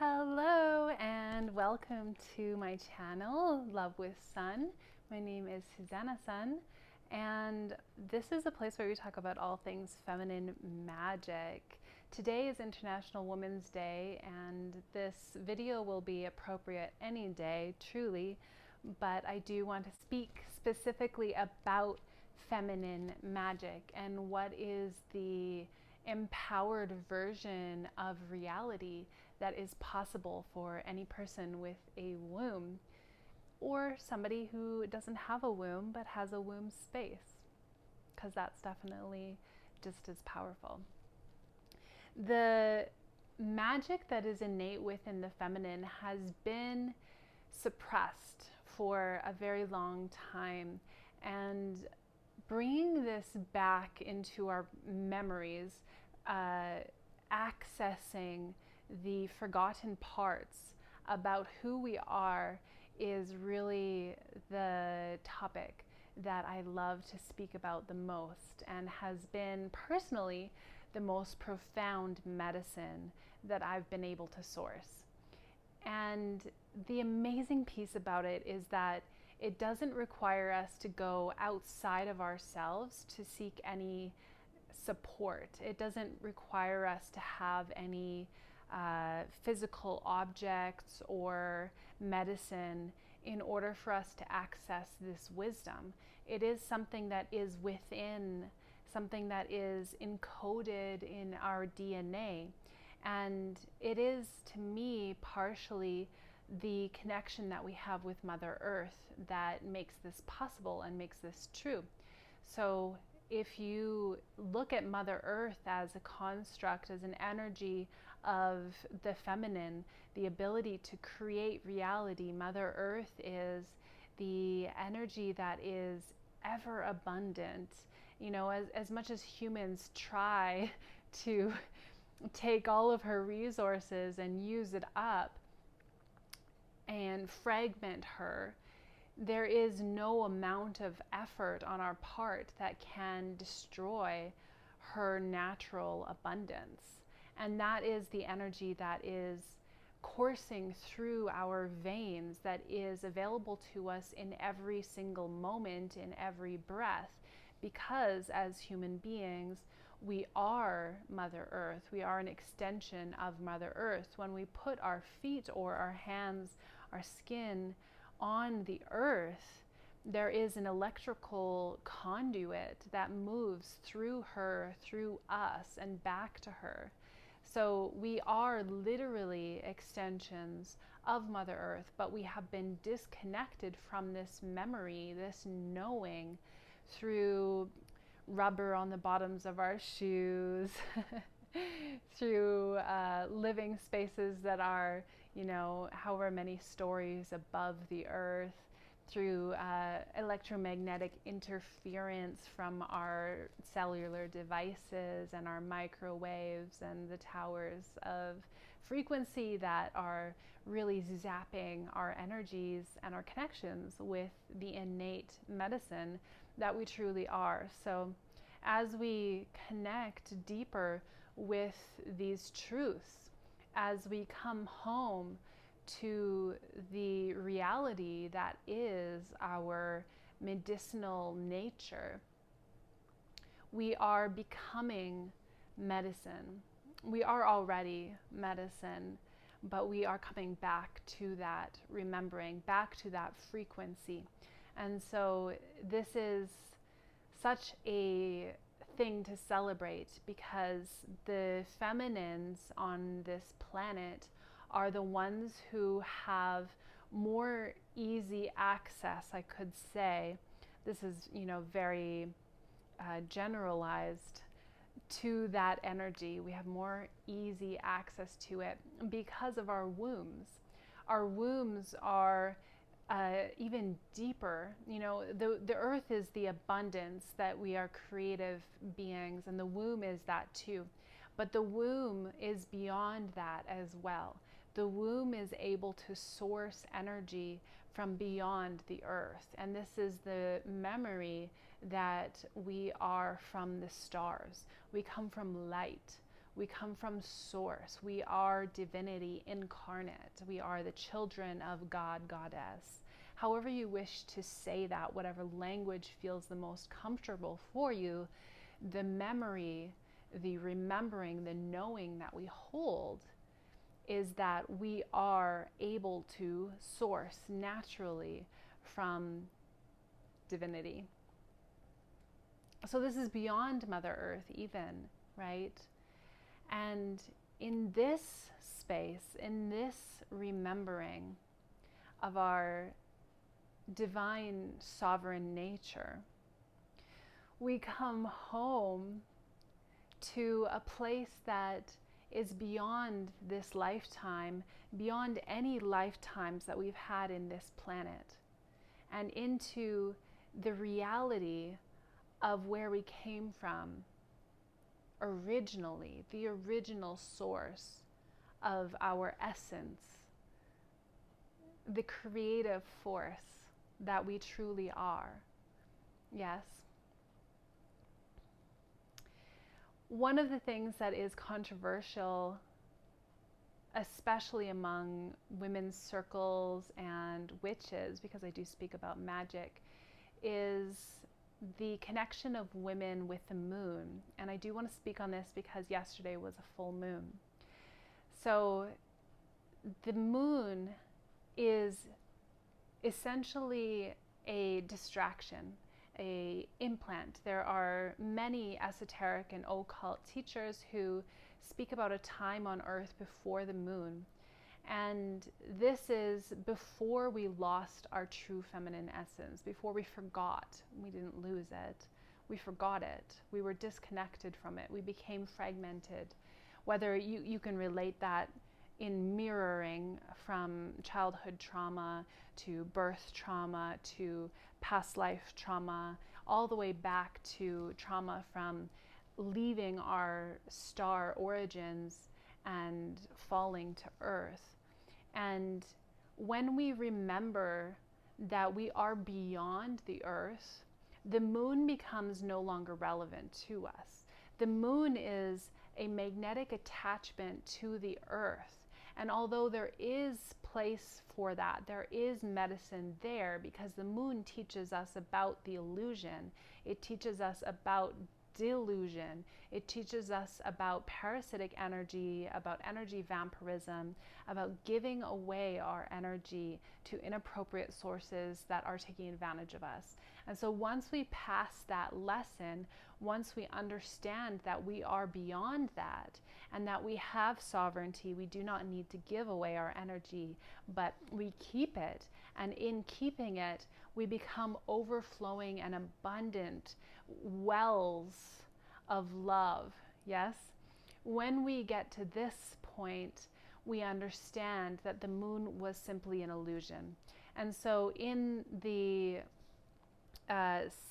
Hello and welcome to my channel, Love with Sun. My name is Susanna Sun, and this is a place where we talk about all things feminine magic. Today is International Women's Day, and this video will be appropriate any day, truly, but I do want to speak specifically about feminine magic and what is the empowered version of reality that is possible for any person with a womb or somebody who doesn't have a womb but has a womb space, because that's definitely just as powerful. The magic that is innate within the feminine has been suppressed for a very long time, and bringing this back into our memories, accessing the forgotten parts about who we are, is really the topic that I love to speak about the most, and has been personally the most profound medicine that I've been able to source. And the amazing piece about it is that it doesn't require us to go outside of ourselves to seek any support. It doesn't require us to have any physical objects or medicine in order for us to access this wisdom. It is something that is within, something that is encoded in our DNA. And it is, to me, partially the connection that we have with Mother Earth that makes this possible and makes this true. So if you look at Mother Earth as a construct, as an energy of the feminine, the ability to create reality, Mother Earth is the energy that is ever abundant. You know, as much as humans try to take all of her resources and use it up and fragment her, there is no amount of effort on our part that can destroy her natural abundance. And that is the energy that is coursing through our veins, that is available to us in every single moment, in every breath, because as human beings, we are Mother Earth. We are an extension of Mother Earth. When we put our feet or our hands, our skin on the earth, there is an electrical conduit that moves through her, through us, and back to her. So we are literally extensions of Mother Earth, but we have been disconnected from this memory, this knowing, through rubber on the bottoms of our shoes, through living spaces that are, you know, however many stories above the earth, through electromagnetic interference from our cellular devices and our microwaves and the towers of frequency that are really zapping our energies and our connections with the innate medicine that we truly are. So as we connect deeper with these truths, as we come home to the reality that is our medicinal nature, we are becoming medicine. We are already medicine, but we are coming back to that remembering, back to that frequency. And so this is such a thing to celebrate, because the feminines on this planet are the ones who have more easy access, I could say. This is, you know, very generalized, to that energy. We have more easy access to it because of our wombs. Our wombs are even deeper. You know, the earth is the abundance, that we are creative beings, and the womb is that too. But the womb is beyond that as well. The womb is able to source energy from beyond the earth. And this is the memory that we are from the stars. We come from light. We come from source. We are divinity incarnate. We are the children of God, goddess. However you wish to say that, whatever language feels the most comfortable for you, the memory, the remembering, the knowing that we hold is that we are able to source naturally from divinity. So this is beyond Mother Earth even, right? And in this space, in this remembering of our divine sovereign nature, we come home to a place that is beyond this lifetime, beyond any lifetimes that we've had in this planet, and into the reality of where we came from originally, the original source of our essence, the creative force that we truly are. Yes. One of the things that is controversial, especially among women's circles and witches, because I do speak about magic, is the connection of women with the moon. And I do want to speak on this because yesterday was a full moon. So the moon is essentially a distraction, a implant. There are many esoteric and occult teachers who speak about a time on earth before the moon. And this is before we lost our true feminine essence, before we forgot. We didn't lose it. We forgot it. We were disconnected from it. We became fragmented. Whether you can relate that in mirroring from childhood trauma to birth trauma to past life trauma, all the way back to trauma from leaving our star origins and falling to earth. And when we remember that we are beyond the earth, the moon becomes no longer relevant to us. The moon is a magnetic attachment to the earth. And although there is place for that, there is medicine there, because the moon teaches us about the illusion. It teaches us about delusion. It teaches us about parasitic energy, about energy vampirism, about giving away our energy to inappropriate sources that are taking advantage of us. And so once we pass that lesson, once we understand that we are beyond that and that we have sovereignty, we do not need to give away our energy, but we keep it. And in keeping it, we become overflowing and abundant wells of love. Yes? When we get to this point, we understand that the moon was simply an illusion. And so in the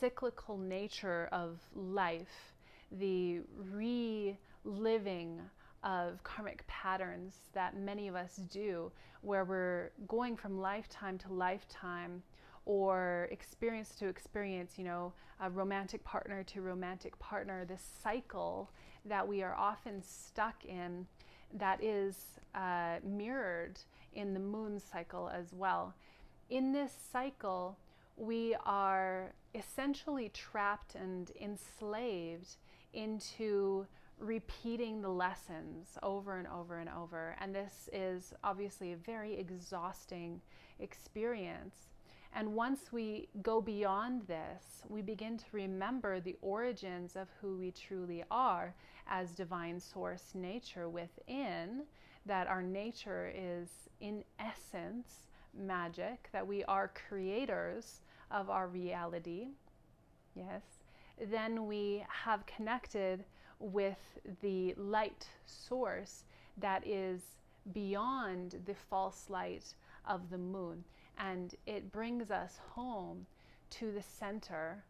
cyclical nature of life, the reliving of karmic patterns that many of us do, where we're going from lifetime to lifetime, or experience to experience, a romantic partner to romantic partner, this cycle that we are often stuck in, that is mirrored in the moon cycle as well. In this cycle, we are essentially trapped and enslaved into repeating the lessons over and over and over. And this is obviously a very exhausting experience. And once we go beyond this, we begin to remember the origins of who we truly are as divine source nature within, that our nature is in essence magic, that we are creators of our reality. Yes. Then we have connected with the light source that is beyond the false light of the moon. And it brings us home to the center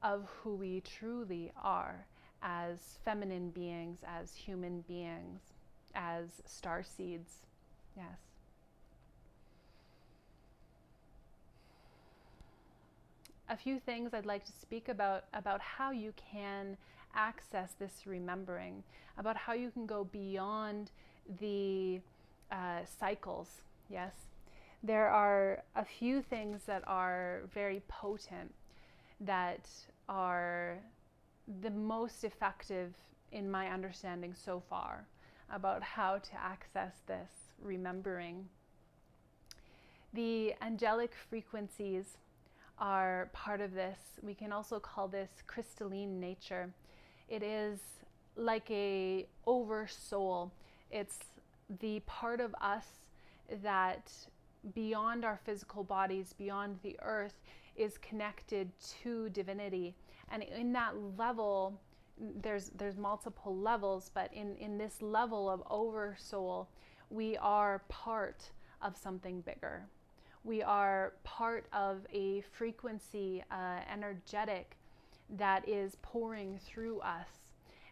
of who we truly are as feminine beings, as human beings, as star seeds. Yes. A few things I'd like to speak about how you can access this remembering, about how you can go beyond the cycles. Yes, there are a few things that are very potent, that are the most effective in my understanding so far about how to access this remembering. The angelic frequencies are part of this. We can also call this crystalline nature. It is like a oversoul. It's the part of us that beyond our physical bodies, beyond the earth, is connected to divinity. And in that level, there's multiple levels, but in this level of oversoul, we are part of something bigger. We are part of a frequency, energetic, that is pouring through us.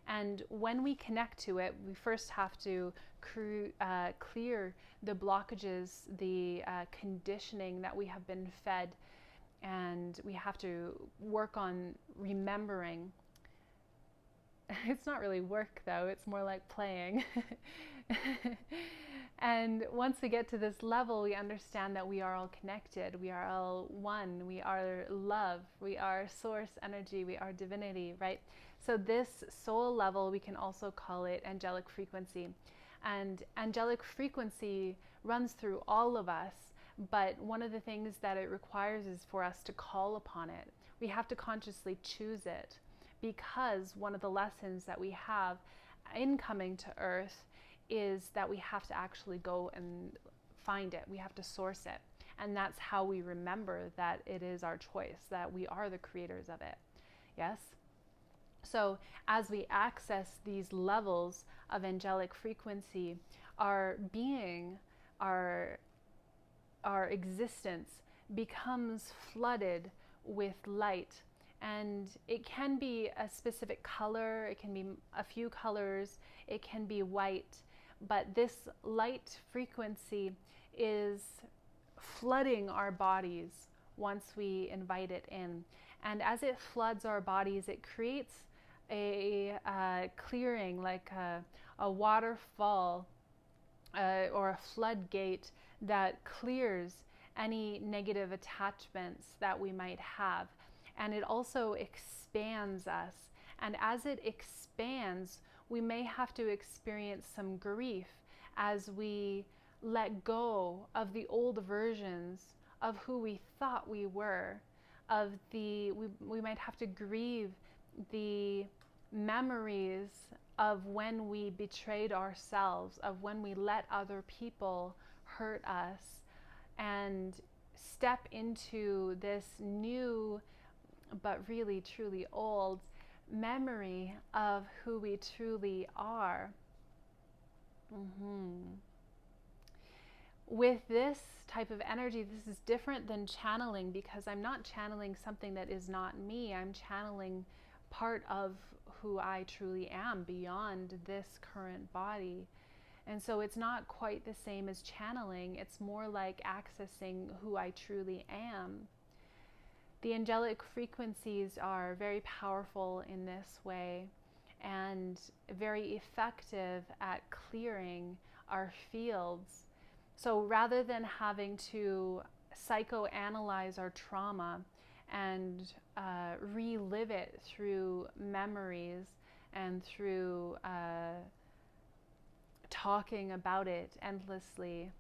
And when we connect to it, we first have to clear the blockages, the conditioning that we have been fed, and we have to work on remembering. It's not really work though, it's more like playing. And once we get to this level, we understand that we are all connected, we are all one, we are love, we are source energy, we are divinity, right? So this soul level, we can also call it angelic frequency. And angelic frequency runs through all of us, but one of the things that it requires is for us to call upon it. We have to consciously choose it, because one of the lessons that we have in coming to Earth is that we have to actually go and find it. We have to source it. And that's how we remember that it is our choice, that we are the creators of it. Yes? So as we access these levels of angelic frequency, our being, our existence becomes flooded with light. And it can be a specific color, it can be a few colors, it can be white, but this light frequency is flooding our bodies once we invite it in. And as it floods our bodies, it creates a clearing, like a waterfall or a floodgate that clears any negative attachments that we might have. And it also expands us. And as it expands, we may have to experience some grief as we let go of the old versions of who we thought we were, we might have to grieve the memories of when we betrayed ourselves, of when we let other people hurt us, and step into this new but really truly old memory of who we truly are. With this type of energy, this is different than channeling, because I'm not channeling something that is not me. I'm channeling part of who I truly am beyond this current body. And so it's not quite the same as channeling. It's more like accessing who I truly am. The angelic frequencies are very powerful in this way and very effective at clearing our fields. So rather than having to psychoanalyze our trauma and relive it through memories and through talking about it endlessly,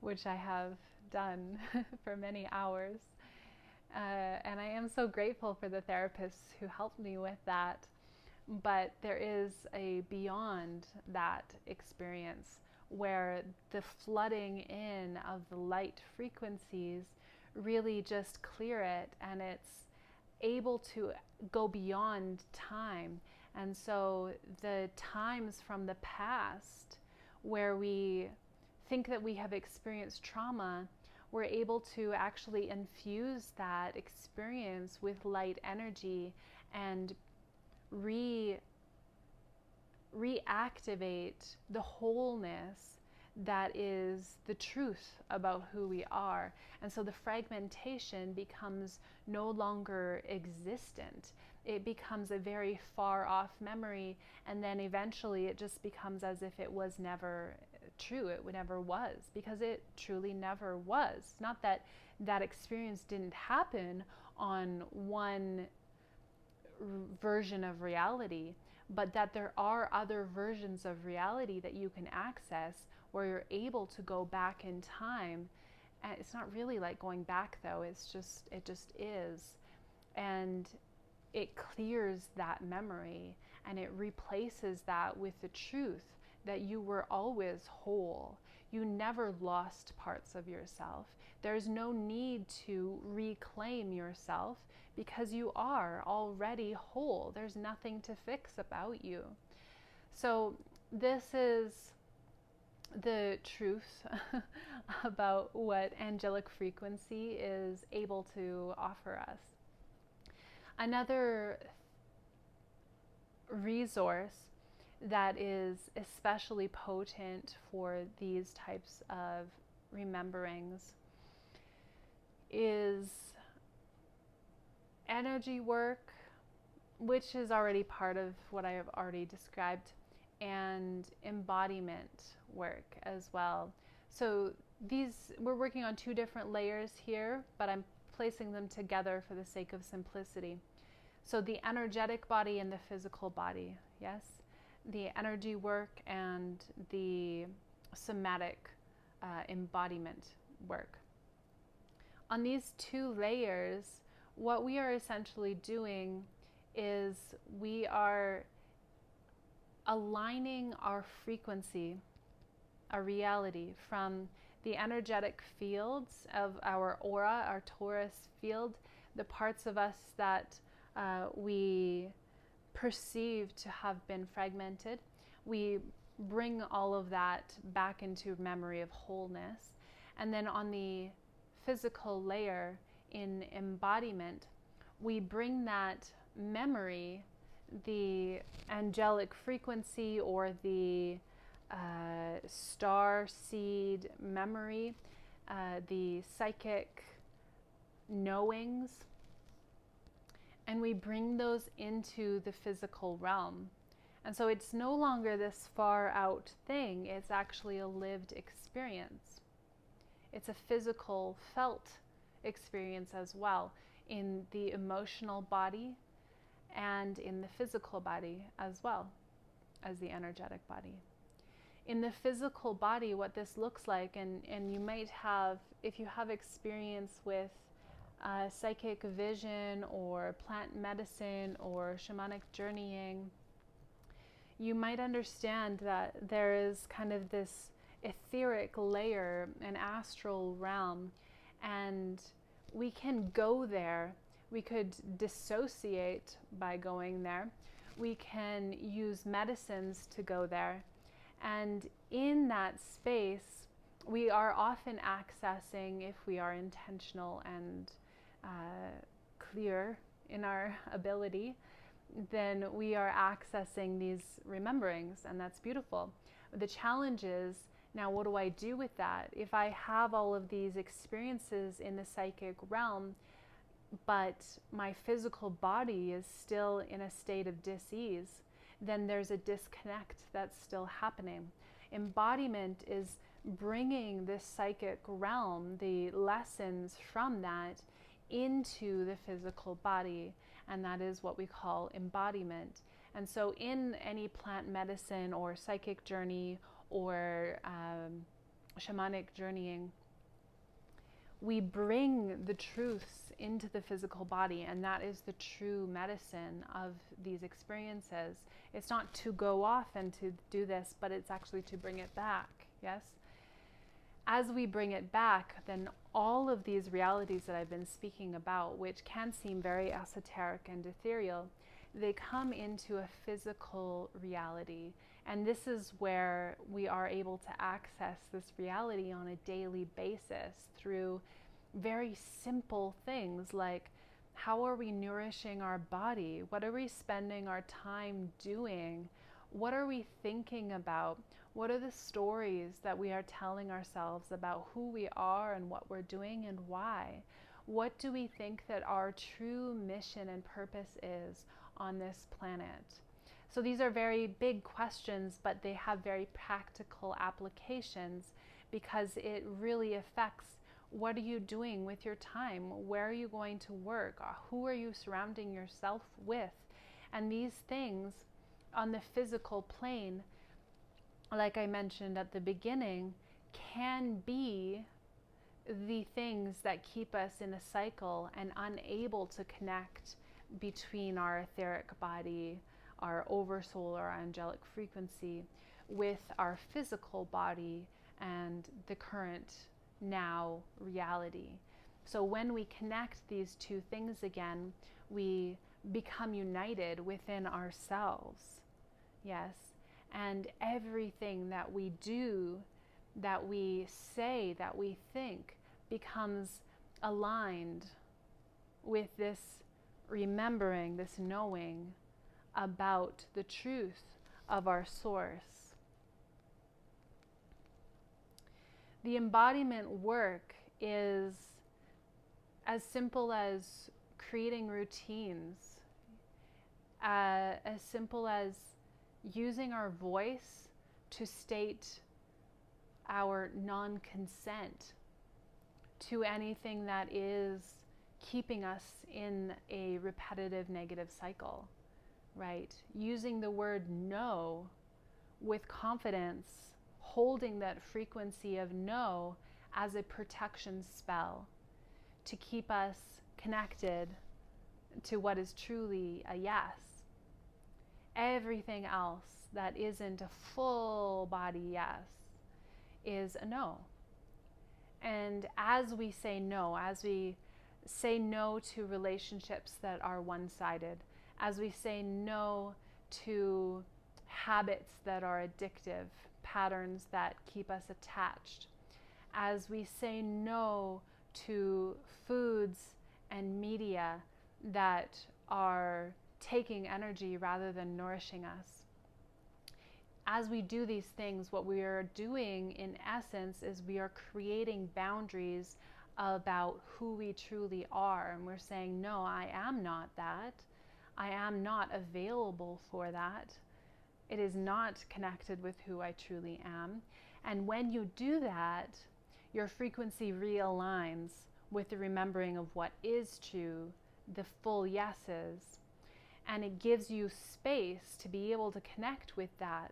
which I have done for many hours. And I am so grateful for the therapists who helped me with that. But there is a beyond that experience where the flooding in of the light frequencies really just clear it, and it's able to go beyond time. And so the times from the past where we think that we have experienced trauma, we're able to actually infuse that experience with light energy and reactivate the wholeness that is the truth about who we are. And so the fragmentation becomes no longer existent. it becomes a very far off memory, and then eventually it just becomes as if it was never true, it never was, because it truly never was. Not that that experience didn't happen on one version of reality, but that there are other versions of reality that you can access where you're able to go back in time. And it's not really like going back though, it just is. And it clears that memory and it replaces that with the truth that you were always whole. You never lost parts of yourself. There's no need to reclaim yourself because you are already whole. There's nothing to fix about you. So this is the truth about what angelic frequency is able to offer us. Another resource that is especially potent for these types of rememberings is energy work, which is already part of what I have already described, and embodiment work as well. So we're working on two different layers here, but I'm placing them together for the sake of simplicity. So the energetic body and the physical body, yes? The energy work and the somatic embodiment work. On these two layers, what we are essentially doing is we are aligning our frequency, our reality, from the energetic fields of our aura, our torus field, the parts of us that we perceive to have been fragmented. We bring all of that back into memory of wholeness. And then on the physical layer in embodiment, we bring that memory, the angelic frequency or the star seed memory, the psychic knowings, and we bring those into the physical realm. And so it's no longer this far out thing, it's actually a lived experience. It's a physical, felt experience as well, in the emotional body and in the physical body as well as the energetic body. In the physical body, what this looks like, and you might have, if you have experience with psychic vision or plant medicine or shamanic journeying, you might understand that there is kind of this etheric layer, an astral realm, and we can go there. We could dissociate by going there. We can use medicines to go there. And in that space, we are often accessing, if we are intentional and clear in our ability, then we are accessing these rememberings, and that's beautiful. The challenge is, now what do I do with that? If I have all of these experiences in the psychic realm, but my physical body is still in a state of dis-ease, then there's a disconnect that's still happening. Embodiment is bringing this psychic realm, the lessons from that, into the physical body, and that is what we call embodiment. And so in any plant medicine or psychic journey or shamanic journeying, we bring the truths into the physical body, and that is the true medicine of these experiences. It's not to go off and to do this, but it's actually to bring it back, yes? As we bring it back, then all of these realities that I've been speaking about, which can seem very esoteric and ethereal, they come into a physical reality. And this is where we are able to access this reality on a daily basis through very simple things like, how are we nourishing our body? What are we spending our time doing? What are we thinking about? What are the stories that we are telling ourselves about who we are and what we're doing and why? What do we think that our true mission and purpose is on this planet? So these are very big questions, but they have very practical applications because it really affects what are you doing with your time? Where are you going to work? Who are you surrounding yourself with? And these things on the physical plane, like I mentioned at the beginning, can be the things that keep us in a cycle and unable to connect between our etheric body, our oversoul or angelic frequency, with our physical body and the current now reality. So when we connect these two things again, we become united within ourselves. Yes. And everything that we do, that we say, that we think becomes aligned with this remembering, this knowing about the truth of our source. The embodiment work is as simple as creating routines, as simple as using our voice to state our non-consent to anything that is keeping us in a repetitive negative cycle, right? Using the word no with confidence, holding that frequency of no as a protection spell to keep us connected to what is truly a yes. Everything else that isn't a full body yes is a no. And as we say no, as we say no to relationships that are one-sided, as we say no to habits that are addictive, patterns that keep us attached, as we say no to foods and media that are taking energy rather than nourishing us. As we do these things, what we are doing in essence is we are creating boundaries about who we truly are. And we're saying, no, I am not that. I am not available for that. It is not connected with who I truly am. And when you do that, your frequency realigns with the remembering of what is true, the full yeses, and it gives you space to be able to connect with that.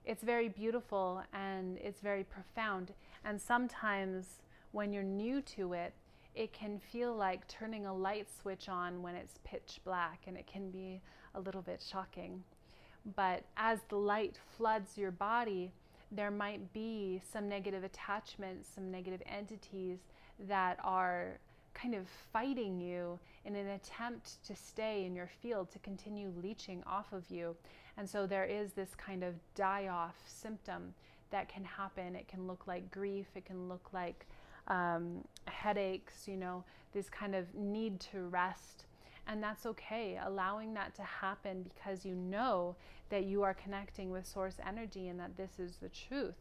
It's very beautiful and it's very profound. And sometimes when you're new to it, it can feel like turning a light switch on when it's pitch black, and it can be a little bit shocking. But as the light floods your body, there might be some negative attachments, some negative entities that are kind of fighting you in an attempt to stay in your field, to continue leeching off of you. And so there is this kind of die-off symptom that can happen. It can look like grief, it can look like headaches, this kind of need to rest. And that's okay, allowing that to happen because you know that you are connecting with source energy and that this is the truth.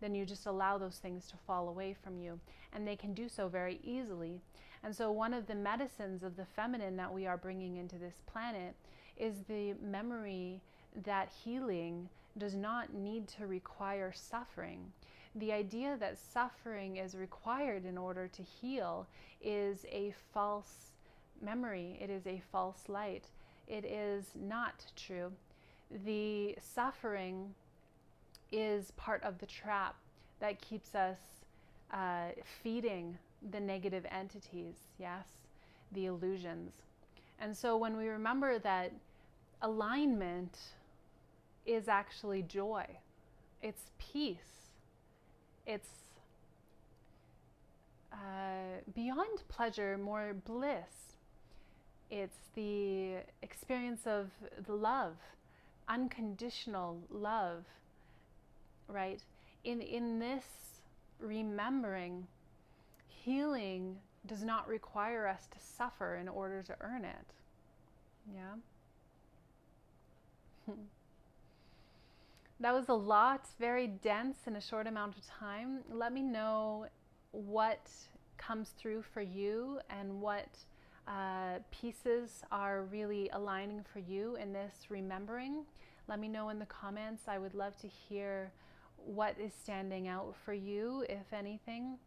Then you just allow those things to fall away from you, and they can do so very easily. And so one of the medicines of the feminine that we are bringing into this planet is the memory that healing does not need to require suffering. The idea that suffering is required in order to heal is a false memory. It is a false light. It is not true. The suffering is part of the trap that keeps us feeding the negative entities, yes, the illusions. And so when we remember that alignment is actually joy, it's peace, it's beyond pleasure, more bliss. It's the experience of the love, unconditional love, right? In this remembering, healing does not require us to suffer in order to earn it. Yeah? That was a lot, very dense in a short amount of time. Let me know what comes through for you and what pieces are really aligning for you in this remembering. Let me know in the comments. I would love to hear what is standing out for you, if anything.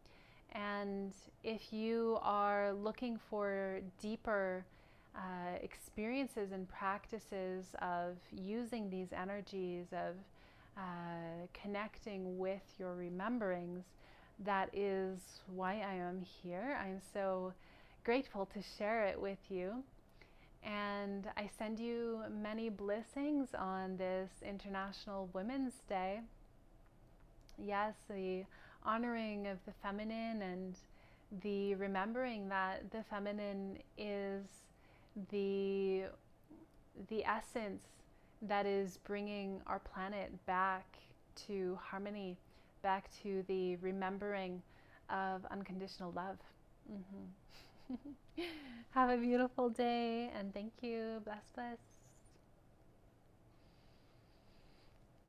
And if you are looking for deeper experiences and practices of using these energies, of connecting with your rememberings, that is why I am here. I'm so grateful to share it with you. And I send you many blessings on this International Women's Day. Yes, the honoring of the feminine and the remembering that the feminine is the essence that is bringing our planet back to harmony, back to the remembering of unconditional love. Have a beautiful day, and thank you. Bless, bless.